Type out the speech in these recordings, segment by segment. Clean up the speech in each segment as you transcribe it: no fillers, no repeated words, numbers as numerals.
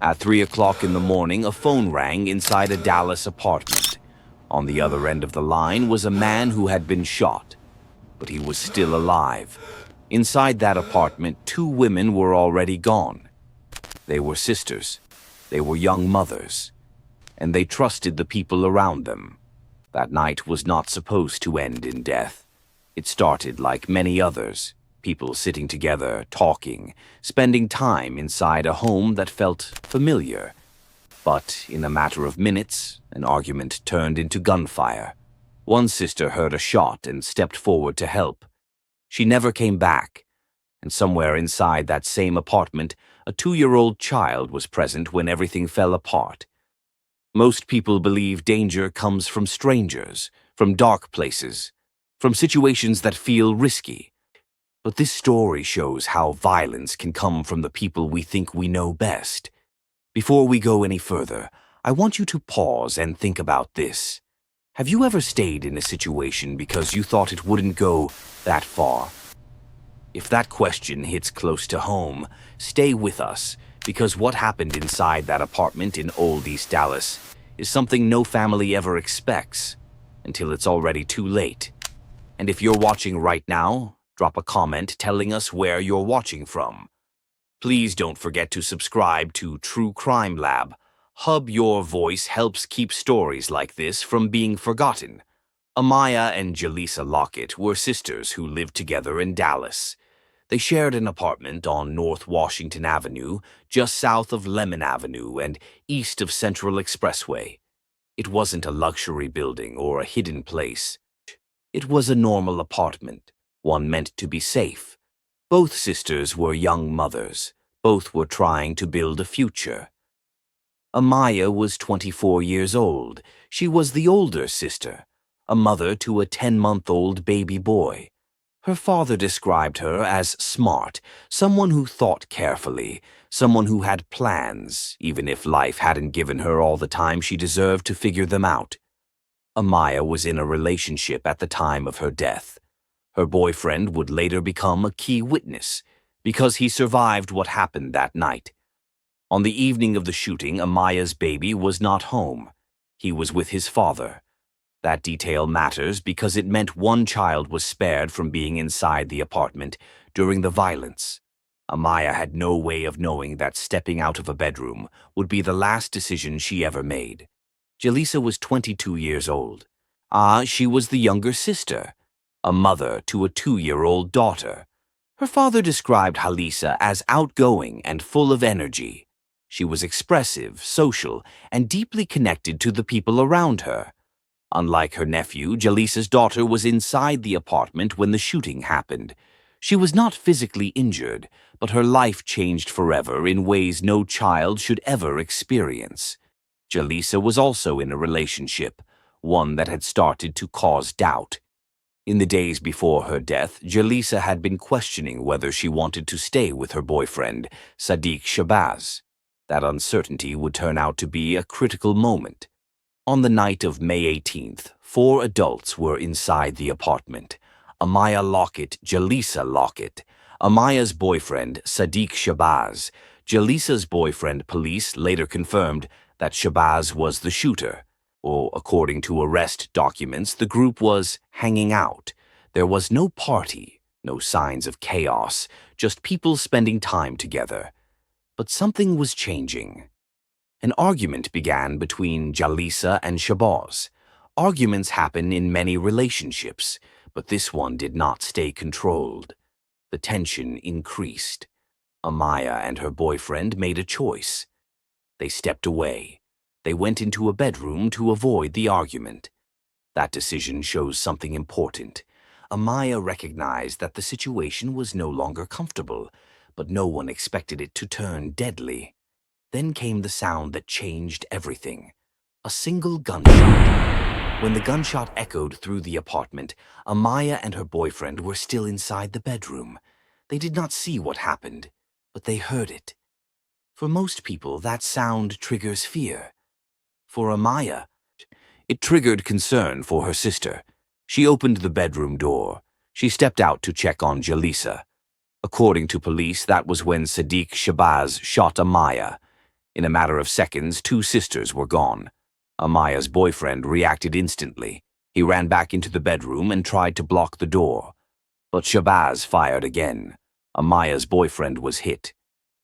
At 3 o'clock in the morning, a phone rang inside a Dallas apartment. On the other end of the line was a man who had been shot, but he was still alive. Inside that apartment, two women were already gone. They were sisters. They were young mothers. And they trusted the people around them. That night was not supposed to end in death. It started like many others. People sitting together, talking, spending time inside a home that felt familiar. But in a matter of minutes, an argument turned into gunfire. One sister heard a shot and stepped forward to help. She never came back, and somewhere inside that same apartment, a 2-year-old child was present when everything fell apart. Most people believe danger comes from strangers, from dark places, from situations that feel risky. But this story shows how violence can come from the people we think we know best. Before we go any further, I want you to pause and think about this. Have you ever stayed in a situation because you thought it wouldn't go that far? If that question hits close to home, stay with us, because what happened inside that apartment in Old East Dallas is something no family ever expects, until it's already too late. And if you're watching right now, drop a comment telling us where you're watching from. Please don't forget to subscribe to True Crime Lab. Hub Your Voice helps keep stories like this from being forgotten. Amaya and Jalisa Lockett were sisters who lived together in Dallas. They shared an apartment on North Washington Avenue, just south of Lemon Avenue and east of Central Expressway. It wasn't a luxury building or a hidden place. It was a normal apartment, one meant to be safe. Both sisters were young mothers. Both were trying to build a future. Amaya was 24 years old. She was the older sister, a mother to a 10-month-old baby boy. Her father described her as smart, someone who thought carefully, someone who had plans, even if life hadn't given her all the time she deserved to figure them out. Amaya was in a relationship at the time of her death. Her boyfriend would later become a key witness, because he survived what happened that night. On the evening of the shooting, Amaya's baby was not home. He was with his father. That detail matters because it meant one child was spared from being inside the apartment during the violence. Amaya had no way of knowing that stepping out of a bedroom would be the last decision she ever made. Jalisa was 22 years old. She was the younger sister, a mother to a 2-year-old daughter. Her father described Jalisa as outgoing and full of energy. She was expressive, social, and deeply connected to the people around her. Unlike her nephew, Jalisa's daughter was inside the apartment when the shooting happened. She was not physically injured, but her life changed forever in ways no child should ever experience. Jalisa was also in a relationship, one that had started to cause doubt. In the days before her death, Jalisa had been questioning whether she wanted to stay with her boyfriend, Sadiq Shabazz. That uncertainty would turn out to be a critical moment. On the night of May 18th, 4 adults were inside the apartment. Amaya Lockett, Jalisa Lockett, Amaya's boyfriend, Sadiq Shabazz. Jalisa's boyfriend. Police later confirmed that Shabazz was the shooter. According to arrest documents, the group was hanging out. There was no party, no signs of chaos, just people spending time together. But something was changing. An argument began between Jalisa and Shabazz. Arguments happen in many relationships, but this one did not stay controlled. The tension increased. Amaya and her boyfriend made a choice. They stepped away. They went into a bedroom to avoid the argument. That decision shows something important. Amaya recognized that the situation was no longer comfortable, but no one expected it to turn deadly. Then came the sound that changed everything. A single gunshot. When the gunshot echoed through the apartment, Amaya and her boyfriend were still inside the bedroom. They did not see what happened, but they heard it. For most people, that sound triggers fear. For Amaya, it triggered concern for her sister. She opened the bedroom door. She stepped out to check on Jalisa. According to police, that was when Sadiq Shabazz shot Amaya. In a matter of seconds, two sisters were gone. Amaya's boyfriend reacted instantly. He ran back into the bedroom and tried to block the door. But Shabazz fired again. Amaya's boyfriend was hit,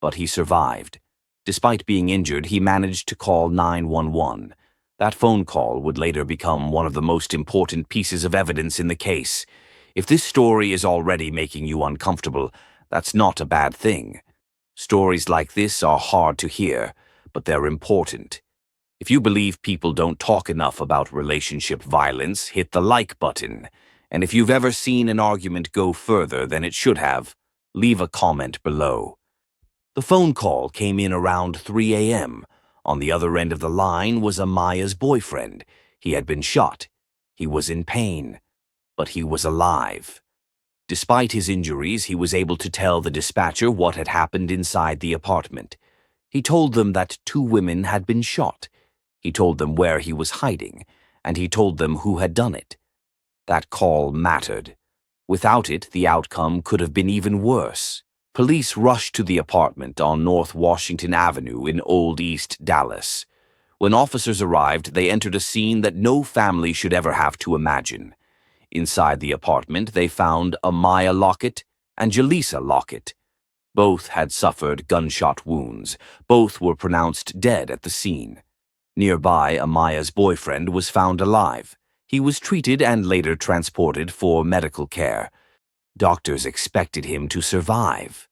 but he survived. Despite being injured, he managed to call 911. That phone call would later become one of the most important pieces of evidence in the case. If this story is already making you uncomfortable, that's not a bad thing. Stories like this are hard to hear, but they're important. If you believe people don't talk enough about relationship violence, hit the like button. And if you've ever seen an argument go further than it should have, leave a comment below. The phone call came in around 3 a.m. On the other end of the line was Amaya's boyfriend. He had been shot. He was in pain, but he was alive. Despite his injuries, he was able to tell the dispatcher what had happened inside the apartment. He told them that two women had been shot. He told them where he was hiding, and he told them who had done it. That call mattered. Without it, the outcome could have been even worse. Police rushed to the apartment on North Washington Avenue in Old East Dallas. When officers arrived, they entered a scene that no family should ever have to imagine. Inside the apartment, they found Amaya Lockett and Jalisa Lockett. Both had suffered gunshot wounds. Both were pronounced dead at the scene. Nearby, Amaya's boyfriend was found alive. He was treated and later transported for medical care. Doctors expected him to survive.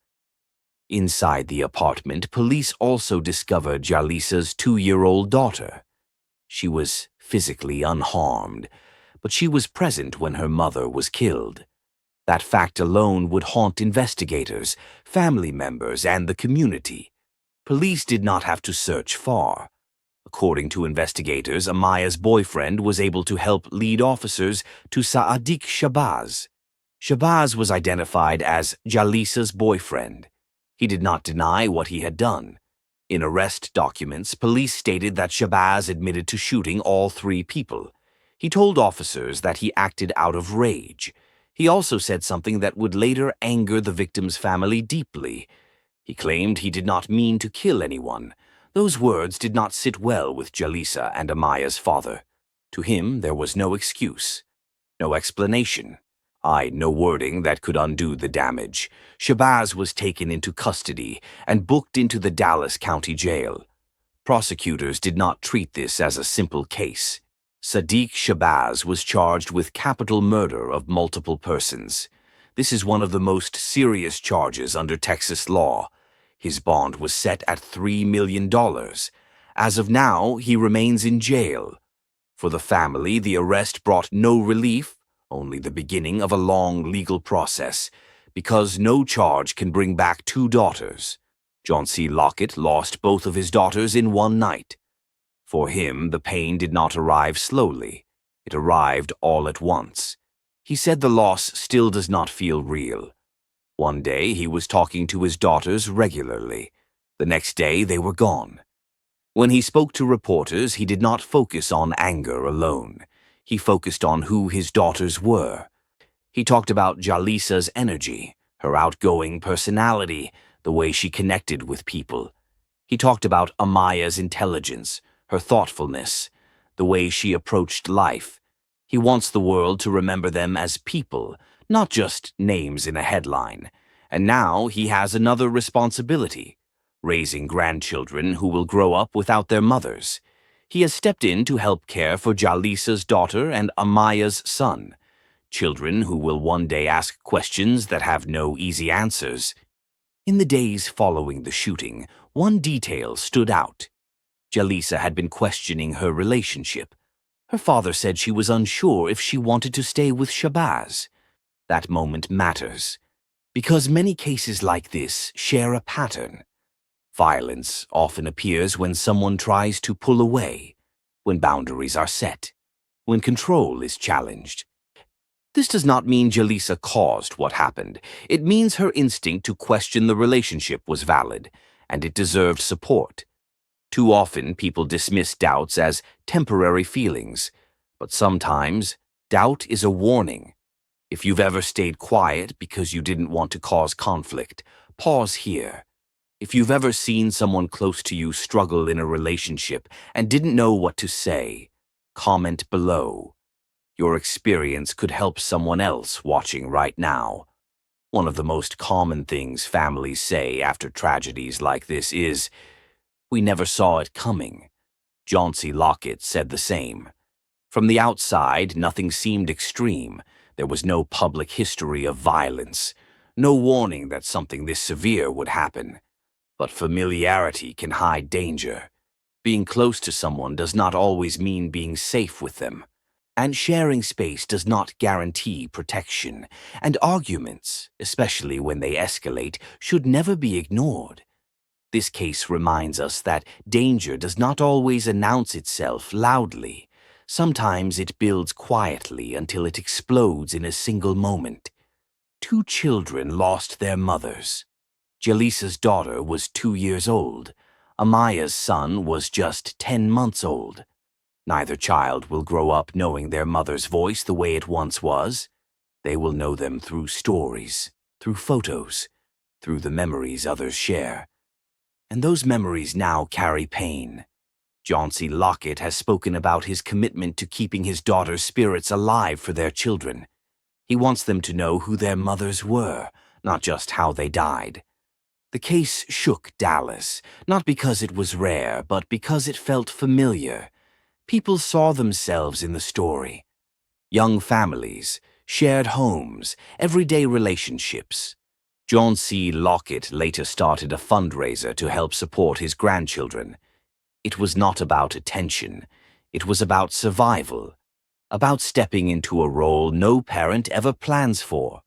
Inside the apartment, police also discovered Jalisa's 2-year-old daughter. She was physically unharmed, but she was present when her mother was killed. That fact alone would haunt investigators, family members, and the community. Police did not have to search far. According to investigators, Amaya's boyfriend was able to help lead officers to Sadiq Shabazz. Shabazz was identified as Jalisa's boyfriend. He did not deny what he had done. In arrest documents, police stated that Shabazz admitted to shooting all 3 people. He told officers that he acted out of rage. He also said something that would later anger the victim's family deeply. He claimed he did not mean to kill anyone. Those words did not sit well with Jalisa and Amaya's father. To him, there was no excuse, no explanation, no wording that could undo the damage. Shabazz was taken into custody and booked into the Dallas County Jail. Prosecutors did not treat this as a simple case. Sadiq Shabazz was charged with capital murder of multiple persons. This is one of the most serious charges under Texas law. His bond was set at $3 million. As of now, he remains in jail. For the family, the arrest brought no relief, only the beginning of a long legal process, because no charge can bring back 2 daughters. John C. Lockett lost both of his daughters in one night. For him, the pain did not arrive slowly. It arrived all at once. He said the loss still does not feel real. One day, he was talking to his daughters regularly. The next day, they were gone. When he spoke to reporters, he did not focus on anger alone. He focused on who his daughters were. He talked about Jalisa's energy, her outgoing personality, the way she connected with people. He talked about Amaya's intelligence, her thoughtfulness, the way she approached life. He wants the world to remember them as people, not just names in a headline. And now he has another responsibility, raising grandchildren who will grow up without their mothers. He has stepped in to help care for Jalisa's daughter and Amaya's son, children who will one day ask questions that have no easy answers. In the days following the shooting, one detail stood out. Jalisa had been questioning her relationship. Her father said she was unsure if she wanted to stay with Shabazz. That moment matters, because many cases like this share a pattern. Violence often appears when someone tries to pull away, when boundaries are set, when control is challenged. This does not mean Jalisa caused what happened. It means her instinct to question the relationship was valid, and it deserved support. Too often, people dismiss doubts as temporary feelings, but sometimes doubt is a warning. If you've ever stayed quiet because you didn't want to cause conflict, pause here. If you've ever seen someone close to you struggle in a relationship and didn't know what to say, comment below. Your experience could help someone else watching right now. One of the most common things families say after tragedies like this is, "We never saw it coming." Jalisa Lockett said the same. From the outside, nothing seemed extreme. There was no public history of violence, no warning that something this severe would happen. But familiarity can hide danger. Being close to someone does not always mean being safe with them. And sharing space does not guarantee protection. And arguments, especially when they escalate, should never be ignored. This case reminds us that danger does not always announce itself loudly. Sometimes it builds quietly until it explodes in a single moment. 2 children lost their mothers. Jalisa's daughter was 2 years old. Amaya's son was just 10 months old. Neither child will grow up knowing their mother's voice the way it once was. They will know them through stories, through photos, through the memories others share. And those memories now carry pain. Jalisa Lockett has spoken about his commitment to keeping his daughter's spirits alive for their children. He wants them to know who their mothers were, not just how they died. The case shook Dallas, not because it was rare, but because it felt familiar. People saw themselves in the story. Young families, shared homes, everyday relationships. Jalisa Lockett later started a fundraiser to help support his grandchildren. It was not about attention. It was about survival, about stepping into a role no parent ever plans for.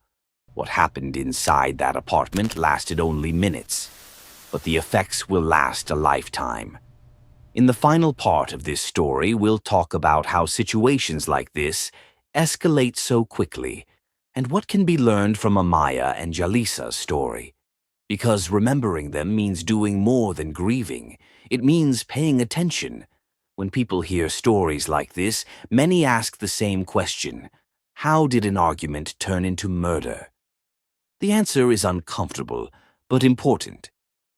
What happened inside that apartment lasted only minutes, but the effects will last a lifetime. In the final part of this story, we'll talk about how situations like this escalate so quickly and what can be learned from Amaya and Jalisa's story. Because remembering them means doing more than grieving. It means paying attention. When people hear stories like this, many ask the same question: how did an argument turn into murder? The answer is uncomfortable, but important.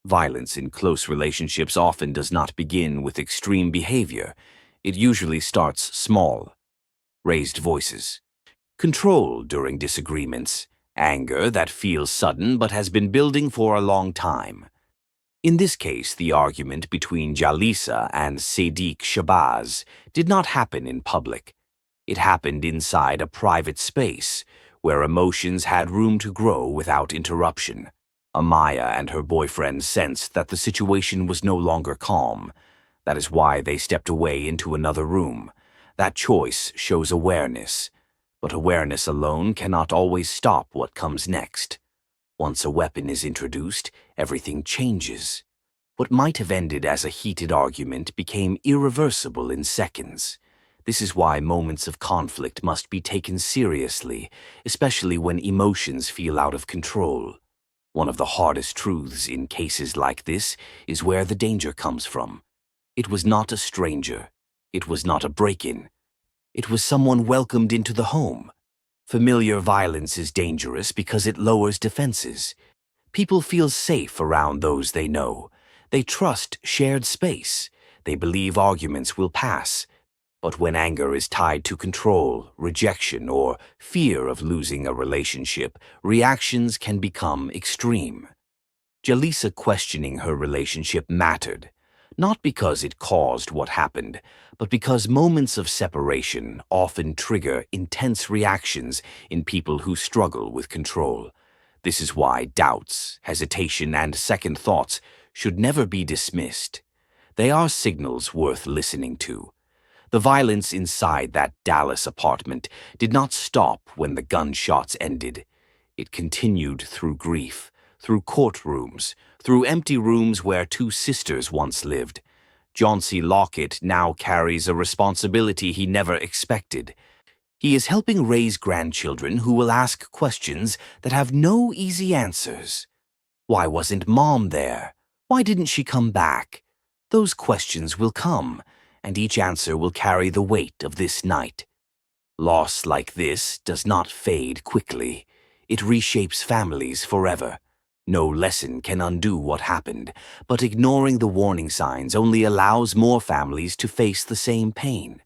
Violence in close relationships often does not begin with extreme behavior. It usually starts small. Raised voices, control during disagreements, anger that feels sudden but has been building for a long time. In this case, the argument between Jalisa and Sadiq Shabazz did not happen in public. It happened inside a private space, where emotions had room to grow without interruption. Amaya and her boyfriend sensed that the situation was no longer calm. That is why they stepped away into another room. That choice shows awareness. But awareness alone cannot always stop what comes next. Once a weapon is introduced, everything changes. What might have ended as a heated argument became irreversible in seconds. This is why moments of conflict must be taken seriously, especially when emotions feel out of control. One of the hardest truths in cases like this is where the danger comes from. It was not a stranger. It was not a break-in. It was someone welcomed into the home. Familiar violence is dangerous because it lowers defenses. People feel safe around those they know. They trust shared space. They believe arguments will pass. But when anger is tied to control, rejection, or fear of losing a relationship, reactions can become extreme. Jalisa questioning her relationship mattered, not because it caused what happened, but because moments of separation often trigger intense reactions in people who struggle with control. This is why doubts, hesitation, and second thoughts should never be dismissed. They are signals worth listening to. The violence inside that Dallas apartment did not stop when the gunshots ended. It continued through grief, through courtrooms, through empty rooms where 2 sisters once lived. Jalisa Lockett now carries a responsibility he never expected. He is helping raise grandchildren who will ask questions that have no easy answers. Why wasn't Mom there? Why didn't she come back? Those questions will come, and each answer will carry the weight of this night. Loss like this does not fade quickly. It reshapes families forever. No lesson can undo what happened, but ignoring the warning signs only allows more families to face the same pain.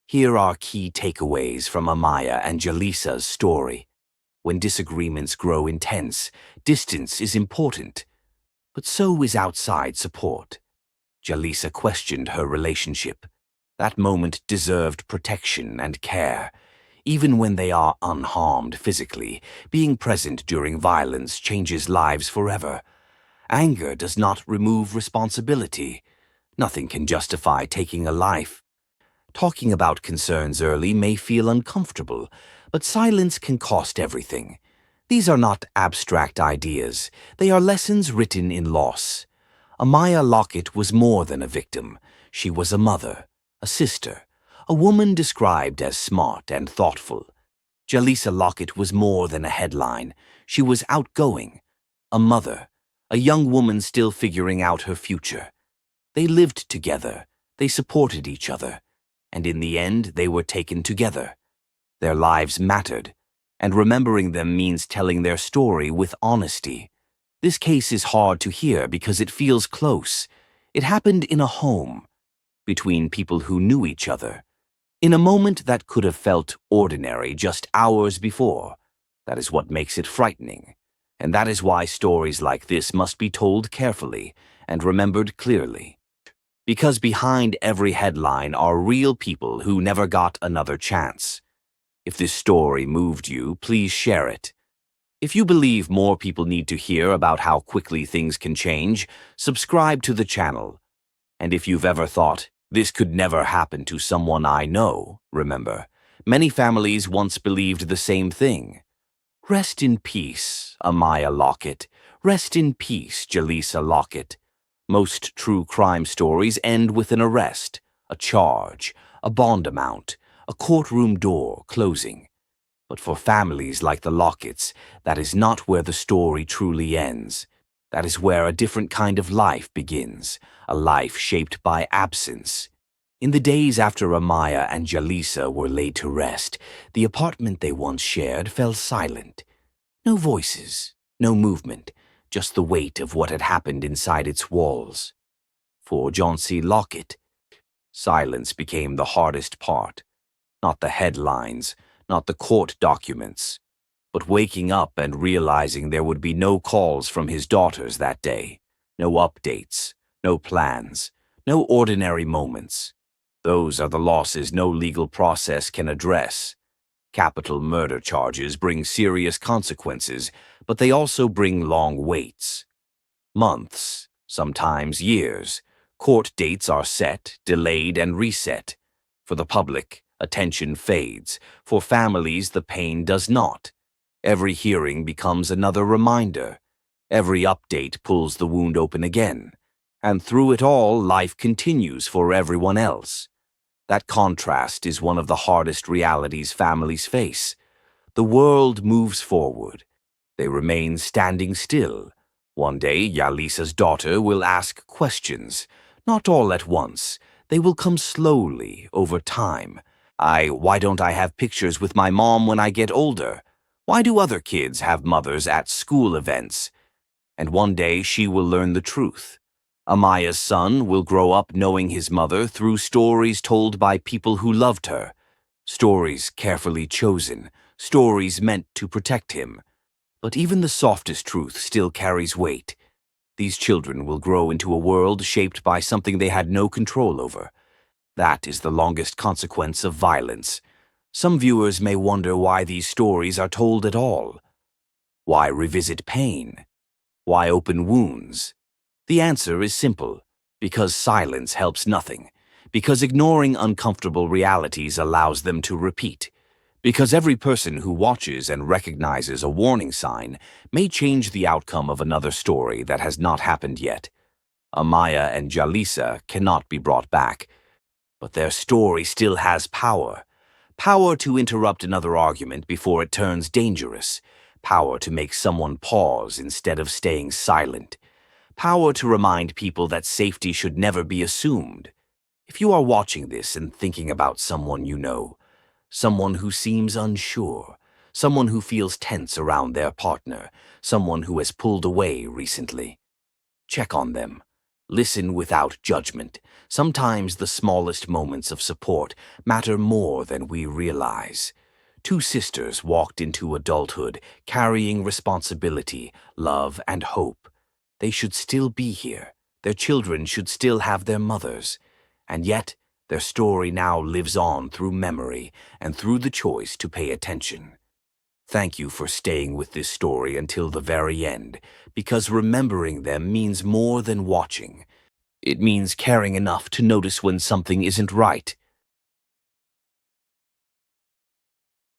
Here are key takeaways from Amaya and Jalisa's story. When disagreements grow intense, distance is important, but so is outside support. Jalisa questioned her relationship. That moment deserved protection and care. Even when they are unharmed physically, being present during violence changes lives forever. Anger does not remove responsibility. Nothing can justify taking a life. Talking about concerns early may feel uncomfortable, but silence can cost everything. These are not abstract ideas. They are lessons written in loss. Amaya Lockett was more than a victim. She was a mother, a sister, a woman described as smart and thoughtful. Jalisa Lockett was more than a headline. She was outgoing, a mother, a young woman still figuring out her future. They lived together, they supported each other, and in the end they were taken together. Their lives mattered, and remembering them means telling their story with honesty. This case is hard to hear because it feels close. It happened in a home, between people who knew each other, in a moment that could have felt ordinary just hours before. That is what makes it frightening, and that is why stories like this must be told carefully and remembered clearly. Because behind every headline are real people who never got another chance. If this story moved you, please share it. If you believe more people need to hear about how quickly things can change, subscribe to the channel. And if you've ever thought, this could never happen to someone I know, remember, many families once believed the same thing. Rest in peace, Amaya Lockett. Rest in peace, Jalisa Lockett. Most true crime stories end with an arrest, a charge, a bond amount, a courtroom door closing. But for families like the Locketts, that is not where the story truly ends. That is where a different kind of life begins, a life shaped by absence. In the days after Amaya and Jalisa were laid to rest, the apartment they once shared fell silent. No voices, no movement, just the weight of what had happened inside its walls. For John C. Lockett, silence became the hardest part. Not the headlines, not the court documents, but waking up and realizing there would be no calls from his daughters that day, no updates, no plans, no ordinary moments. Those are the losses no legal process can address. Capital murder charges bring serious consequences, but they also bring long waits. Months, sometimes years. Court dates are set, delayed, and reset. For the public, attention fades. For families, the pain does not. Every hearing becomes another reminder. Every update pulls the wound open again. And through it all, life continues for everyone else. That contrast is one of the hardest realities families face. The world moves forward. They remain standing still. One day, Jalisa's daughter will ask questions. Not all at once. They will come slowly, over time. Why don't I have pictures with my mom when I get older? Why do other kids have mothers at school events? And one day she will learn the truth. Amaya's son will grow up knowing his mother through stories told by people who loved her. Stories carefully chosen, stories meant to protect him. But even the softest truth still carries weight. These children will grow into a world shaped by something they had no control over. That is the longest consequence of violence. Some viewers may wonder why these stories are told at all. Why revisit pain? Why open wounds? The answer is simple. Because silence helps nothing. Because ignoring uncomfortable realities allows them to repeat. Because every person who watches and recognizes a warning sign may change the outcome of another story that has not happened yet. Amaya and Jalisa cannot be brought back, but their story still has power. Power to interrupt another argument before it turns dangerous. Power to make someone pause instead of staying silent. Power to remind people that safety should never be assumed. If you are watching this and thinking about someone you know, someone who seems unsure, someone who feels tense around their partner, someone who has pulled away recently. Check on them. Listen without judgment. Sometimes the smallest moments of support matter more than we realize. Two sisters walked into adulthood carrying responsibility, love, and hope. They should still be here. Their children should still have their mothers. And yet, their story now lives on through memory and through the choice to pay attention. Thank you for staying with this story until the very end, because remembering them means more than watching. It means caring enough to notice when something isn't right,